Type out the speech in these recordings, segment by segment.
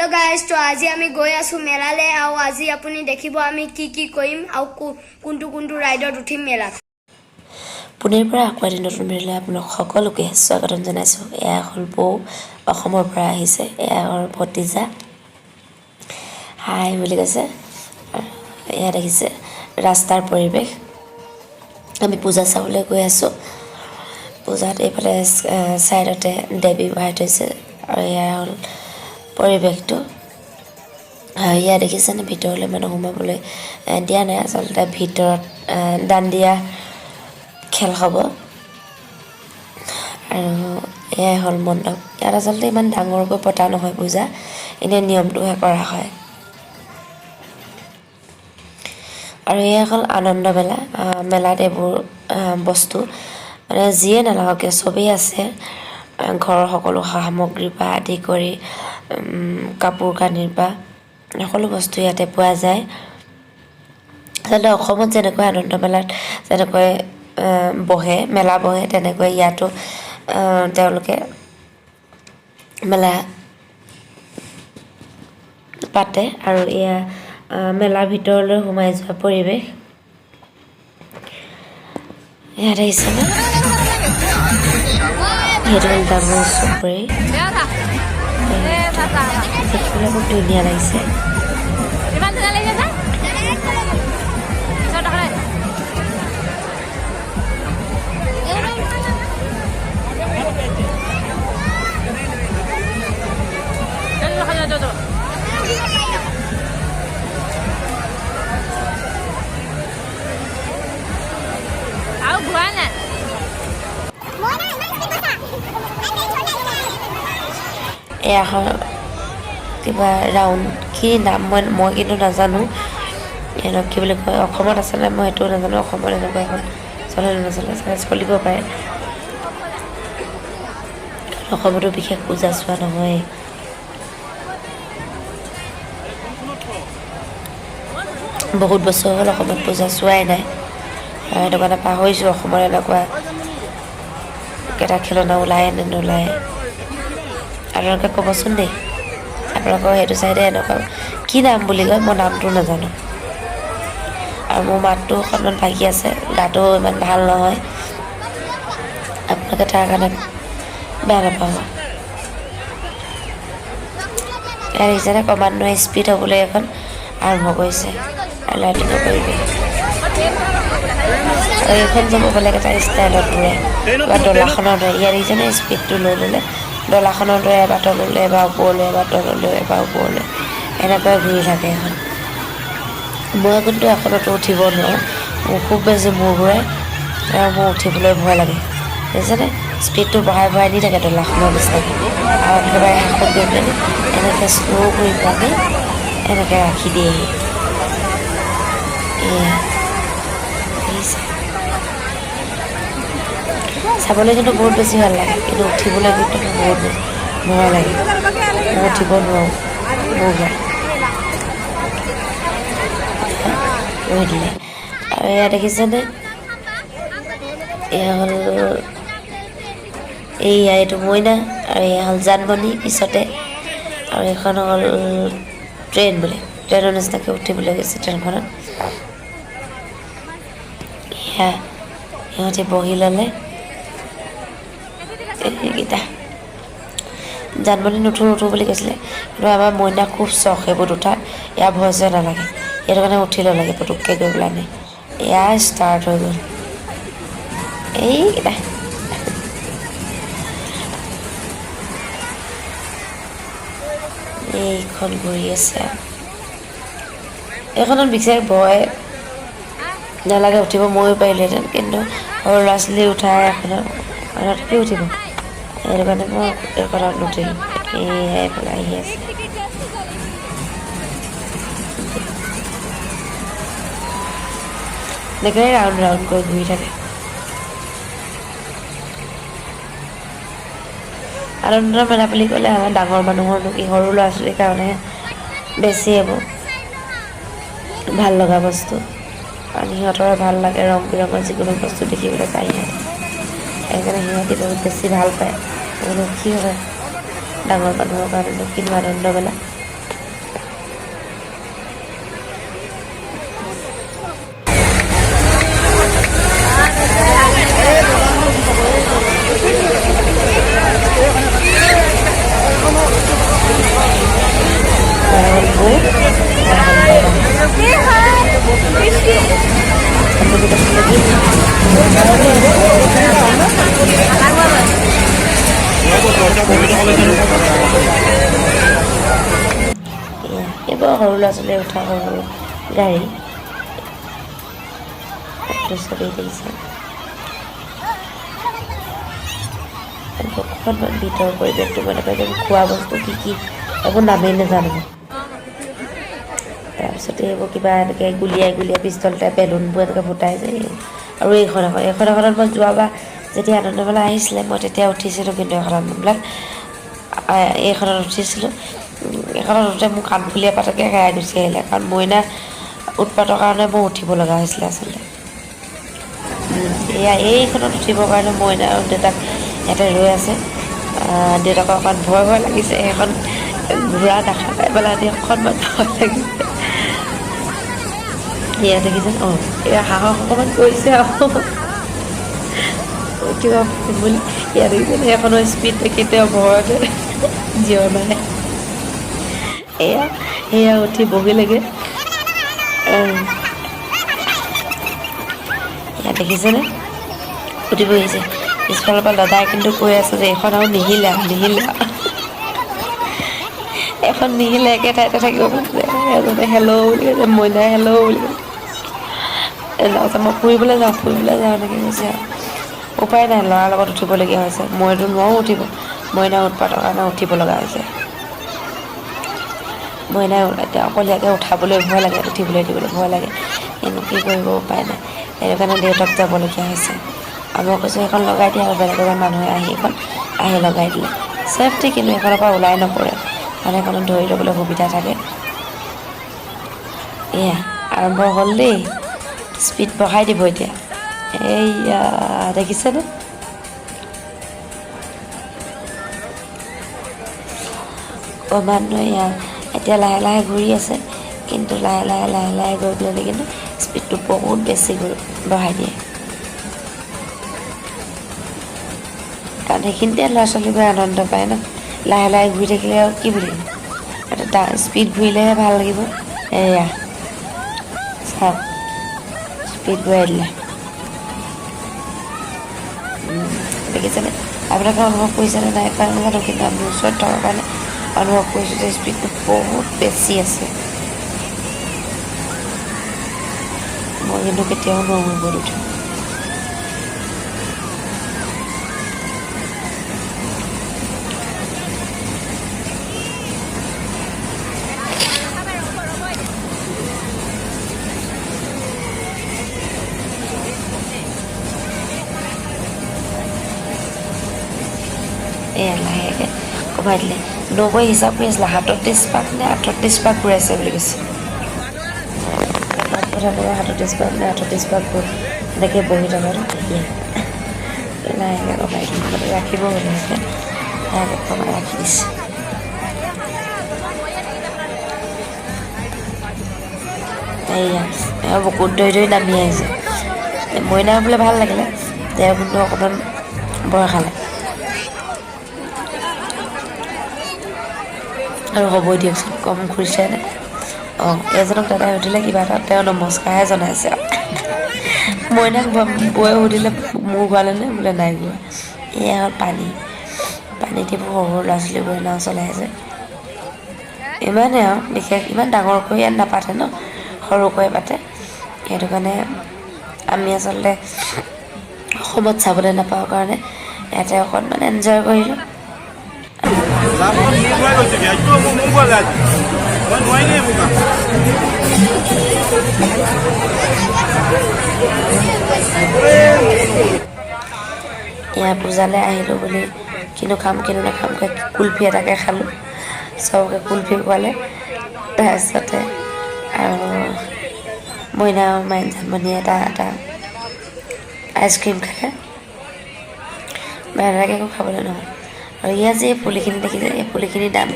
Hello guys तो आज আমি গৈ আছো মেলালে আৰু আজি আপুনি দেখিব আমি কি কৰিম আৰু কোনটো ৰাইডত উঠিম মেলাত পুনেৰ পৰা আকোৱালি নতুন মেলালৈ আপোনাক সকলোকে স্বাগতম জনাইছোঁ এয়া হ'ল বৌ অসমৰ পৰা আহিছে এয়া হ'ল ভতিজা হাই বুলি কৈছে এয়া দেখিছে ৰাস্তাৰ পৰিৱেশ আমি পূজা চাবলৈ গৈ আছোঁ পূজাত এইফালে চাইডতে দেৱী বহাই থৈছে আৰু এয়া হ'ল পৰিৱেশটো ইয়া দেখিছেনে ভিতৰলৈ মানুহ সোমাবলৈ দিয়া নাই আচলতে ভিতৰত দাণ্ডিয়া খেল হ'ব আৰু এয়াই হ'ল মণ্ডপ ইয়াত আচলতে ইমান ডাঙৰকৈ পতা নহয় পূজা এনেই নিয়মটোহে কৰা হয় আৰু এয়া হ'ল আনন্দ মেলা মেলাত এইবোৰ বস্তু মানে যিয়ে নালাগক চবেই আছে ঘৰৰ সকলো সামগ্ৰীৰ পৰা আদি কৰি কাপোৰ কানিৰ পৰা সকলো বস্তু ইয়াতে পোৱা যায় আচলতে অসমত যেনেকৈ আনন্দ মেলাত যেনেকৈ বহে মেলা বহে তেনেকৈ ইয়াতো তেওঁলোকে মেলা পাতে আৰু এয়া মেলাৰ ভিতৰলৈ সোমাই যোৱা পৰিৱেশ ইয়াত আহিছেনে সেইটো হ'ল ডাঙৰ চুবুৰী দেখিবলৈ খুব ধুনীয়া লাগিছে এয়া কিবা ৰাউণ্ড কি নাম মই কিন্তু নাজানো এনেকৈ কি বুলি কয় অসমত আছিলে মই সেইটোও নাজানো অসমত এনেকুৱা এখন চলে নচলে চাৰ্চ কৰিব পাৰে অসমতো বিশেষ পূজা চোৱা নহয় বহুত বছৰ হ'ল অসমত পূজা চোৱাই নাই সেইটো কাৰণে পাহৰিছোঁ অসমত এনেকুৱা কেইটা খেলনা ওলায় নে নোলায় আপোনালোকে ক'বচোন দেই আপোনালোকৰ সেইটো চাইডে এনেকুৱা কি নাম বুলি কয় মই নামটো নাজানো আৰু মোৰ মাতটো অকণমান ভাগি আছে গাটো ইমান ভাল নহয় আপোনালোকে তাৰ কাৰণে বেয়া নাপাব ইয়াৰ হিচাপে ক্ৰমান্বয়ে স্পীড হ'বলৈ এখন আৰম্ভ কৰিছে আৰু লাইটিঙৰ পৰিৱেশ আৰু এইখন যাব বেলেগ এটা ষ্টাইলত ঘূৰে বা দলাখনৰ দৰে ইয়াৰ দেখিছেনে স্পীডটো লৈ ল'লে দলাখনৰ দৰে এবাৰ তললৈ এবাৰ ওপৰলৈ এবাৰ তললৈ এবাৰ ওপৰলৈ এনেকৈ ঘূৰি থাকে এখন মই কিন্তু এখনতো উঠিব নোৱাৰোঁ মোৰ খুব বেছি মূৰ ঘূৰাই আৰু মোৰ উঠিবলৈ ভয় লাগে দেখিছেনে স্পীডটো বঢ়াই নি থাকে দলাখনৰ নিচিনাকৈ আৰু একেবাৰে শেষত গৈ পেলাই এনেকৈ শ্ল' কৰি পালে এনেকৈ ৰাখি দিয়েহি এয়া চাবলৈ কিন্তু বহুত বেছি ভাল লাগে কিন্তু উঠিবলৈ কিন্তু বহুত ভয় লাগে মই উঠিব নোৱাৰোঁ মোৰ ঘৰ ৰৈ দিলে আৰু এয়া দেখিছেনে এয়া হ'ল এইয়া এইটো মইনা আৰু এয়া হ'ল জানমণি পিছতে আৰু এইখন হ'ল ট্ৰেইন বোলে ট্ৰেইনৰ নিচিনাকৈ উঠিবলৈ গৈছে ট্ৰেইনখনত এয়া সিহঁতে বহি ল'লে এইকেইটা জানমণি নুঠো বুলি কৈছিলে কিন্তু আমাৰ মইনা খুব চখ সেইবোৰ উঠা ইয়াৰ ভয় চয় নালাগে সেইটো কাৰণে উঠি ল'লাগে পুটুককৈ গৈ পেলাই নে এয়া ষ্টাৰ্ট হৈ গ'ল এইকেইটা এইখন ঘূৰি আছে এইখনত বিশেষ ভয় নালাগে উঠিব ময়ো পাৰিলোহেঁতেন কিন্তু সৰু ল'ৰা ছোৱালী উঠাই এখনত কি উঠিব সেইটো কাৰণে মই এইখনত নুঠিলোঁ এয়াই পেলাই আহি আছে এনেকৈ ৰাউণ্ড কৰি ঘূৰি থাকে আনন্দ মেলা বুলি ক'লে আমাৰ ডাঙৰ মানুহৰনো কি সৰু ল'ৰা ছোৱালীৰ কাৰণে বেছি এইবোৰ ভাল লগা বস্তু আৰু সিহঁতৰ ভাল লাগে ৰং বিৰঙৰ যিকোনো বস্তু দেখিবলৈ পাই সেইকাৰণে সিহঁতি বহুত বেছি ভাল পায় কি হয় ডাঙৰ মানুহৰ কাৰণে কিনো আনন্দ মেলা এইবোৰ সৰু ল'ৰা ছোৱালীয়ে উঠা সৰু গাড়ী চবেই দেখিছে অকণমান ভিতৰৰ পৰিৱেশটো মানে খোৱা বস্তু কি কি এইবোৰ নামেই নাজানো তাৰপিছতে এইবোৰ কিবা এনেকৈ গুলিয়াই পিষ্টল টাইপ বেলুনবোৰ এনেকৈ ফুটাই যায় আৰু এইখনত মই যোৱাবাৰ যেতিয়া আনন্দমেলা আহিছিলে মই তেতিয়া উঠিছিলোঁ কিন্তু এইখনত এইখনত উঠিছিলোঁ এইখনত উঠোঁতে মোৰ কাণফুলীয়া পাতকে হেৰাই গুচি আহিলে কাৰণ মইনা উৎপাতৰ কাৰণে মই উঠিব লগা হৈছিলে আচলতে এয়া এইখনত উঠিবৰ কাৰণে মইনা আৰু দেউতাক ইয়াতে ৰৈ আছে দেউতাকৰ অকণমান ভয় লাগিছে সেইখন ঘোঁৰা দেখা পাই পেলাই অকণমান ভয় লাগিছে এয়া দেখিছেনে অঁ এয়া সাহস অকণমান কৰিছে আৰু কিবা বুলি ইয়াত দেখিছেনে সেইখনৰ স্পীড কেতিয়াও ভয়তে জিঅ' নাই এয়া উঠি বহিলেগৈ ইয়াত দেখিছেনে উঠি বহিছে পিছফালৰ পৰা দাদাই কিন্তু কৈ আছে যে এইখন আৰু নিহিলে এখন নিহিলে একে ঠাইতে থাকিব খুজিছে এজনে হেল্ল' বুলি কৈছে মইনাই হেল্ল' বুলি কৈছে মই ফুৰিবলৈ যাওঁ এনেকৈ কৈছে আৰু উপায় নাই ল'ৰাৰ লগত উঠিবলগীয়া হৈছে মইতো নোৱাৰো উঠিব মইনা উৎপাতৰ কাৰণে উঠিব লগা হৈছে মইনাই এতিয়া অকলীয়াকৈ উঠাবলৈ ভয় লাগে উঠিবলৈ দিবলৈ ভয় লাগে কিন্তু কি কৰিব উপায় নাই সেইটো কাৰণে দেউতাক যাবলগীয়া হৈছে আৰু মই কৈছোঁ সেইখন লগাই দিয়া আৰু বেলেগ এজন মানুহে আহি লগাই দিলে চেফটি কিন্তু সেইখনৰ পৰা ওলাই নপৰে মানে সেইখনত ধৰি ল'বলৈ সুবিধা থাকে এয়া আৰম্ভ হ'ল দেই স্পীড বঢ়াই দিব এতিয়া এইয়া দেখিছেনে মানুহে এয়া এতিয়া লাহে ঘূৰি আছে কিন্তু লাহে গৈ পেলাই কিন্তু স্পীডটো বহুত বেছি বঢ়াই দিয়ে কাৰণ সেইখিনিতে ল'ৰা ছোৱালীবোৰে আনন্দ পায় ন লাহে ঘূৰি থাকিলে আৰু কি বুলিম এটা স্পীড ঘূৰিলেহে ভাল লাগিব এয়া চাওক স্পীড ঘূৰাই দিলে দেখিছেনে আপোনালোকে অনুভৱ কৰিছেনে নাই কাৰণ নাজানো কিন্তু আমি ওচৰত থকাৰ কাৰণে অনুভৱ কৰিছোঁ যে স্পীডটো বহুত বেছি আছে মই কিন্তু কেতিয়াও নোৱাৰোঁ গৈ উঠোঁ এয়া লাহেকৈ কমাই দিলে 90 হিচাপ কৰি আছিলে 37 পাক নে 38 পাক ঘূৰাইছে বুলি কৈছে প্ৰথমে 37 পাক নে 38 পাক এনেকৈ বহি থকাটো লাহেকৈ কমাই দিলে ৰাখিব লাহেকৈ কমাই ৰাখি দিছে এয়া বুকুত ধৰি নামি আহিছে মইনা বোলে ভাল লাগিলে তেওঁ কিন্তু অকণমান ভয় খালে আৰু হ'বই দিয়কচোন কম ঘূৰিছেনে অঁ এজনক দাদাই সুধিলে কিবা এটা তেওঁ নমস্কাৰহে জনাইছে মইনাক বৌয়ে সুধিলে মোৰ ঘূৰালেনে বোলে নাই ঘূৰা এয়া হ'ল পানীত এইবোৰ সৰু ল'ৰা ছোৱালীবোৰে নাও চলাই আছে ইমানেই আৰু বিশেষ ইমান ডাঙৰকৈ ইয়াত নাপাতে ন সৰুকৈ পাতে সেইটো কাৰণে আমি আচলতে অসমত চাবলৈ নাপাওঁ কাৰণে ইয়াতে অকণমান এনজয় কৰিলোঁ এয়া পূজালৈ আহিলোঁ বুলি কিনো খাম কিনো নাখামকৈ কুলফি এটাকে খালোঁ চবকে কুলফি খোৱালে তাৰপিছতে আৰু মইনা মাইন জানমণিয়ে এটা আইচক্ৰীম খালে বেলেগে একো খাবলৈ নহয় আৰু ইয়াত যে এই পুলিখিনি দেখিছে এই পুলিখিনিৰ দাম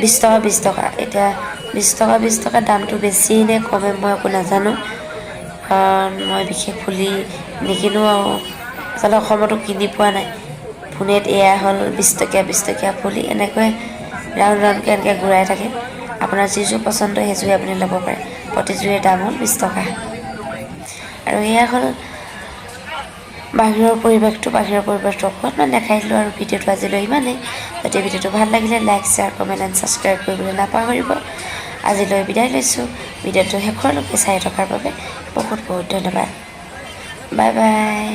20 টকা এতিয়া 20 টকা দামটো বেছি নে কমে মই একো নাজানো কাৰণ মই বিশেষ পুলি নিকিনো আৰু আচলতে অসমতো কিনি পোৱা নাই পুনেত এয়া হ'ল 20 টকীয়া পুলি এনেকৈ ৰাউণ্ডকৈ এনেকৈ ঘূৰাই থাকে আপোনাৰ যিযোৰ পচন্দ সেইযোৰে আপুনি ল'ব পাৰে প্ৰতিযোৰে দাম হ'ল 20 টকা আৰু এয়া হ'ল বাহিৰৰ পৰিৱেশটো অকণমান দেখাই দিলোঁ আৰু ভিডিঅ'টো আজিলৈ ইমানেই। যদি ভিডিঅ'টো ভাল লাগিলে like share comment and subscribe কৰিবলৈ নাপাহৰিব। আজিলৈ বিদায় লৈছোঁ। ভিডিঅ'টো শেষৰলৈকে চাই থকাৰ বাবে বহুত বহুত ধন্যবাদ। Bye bye.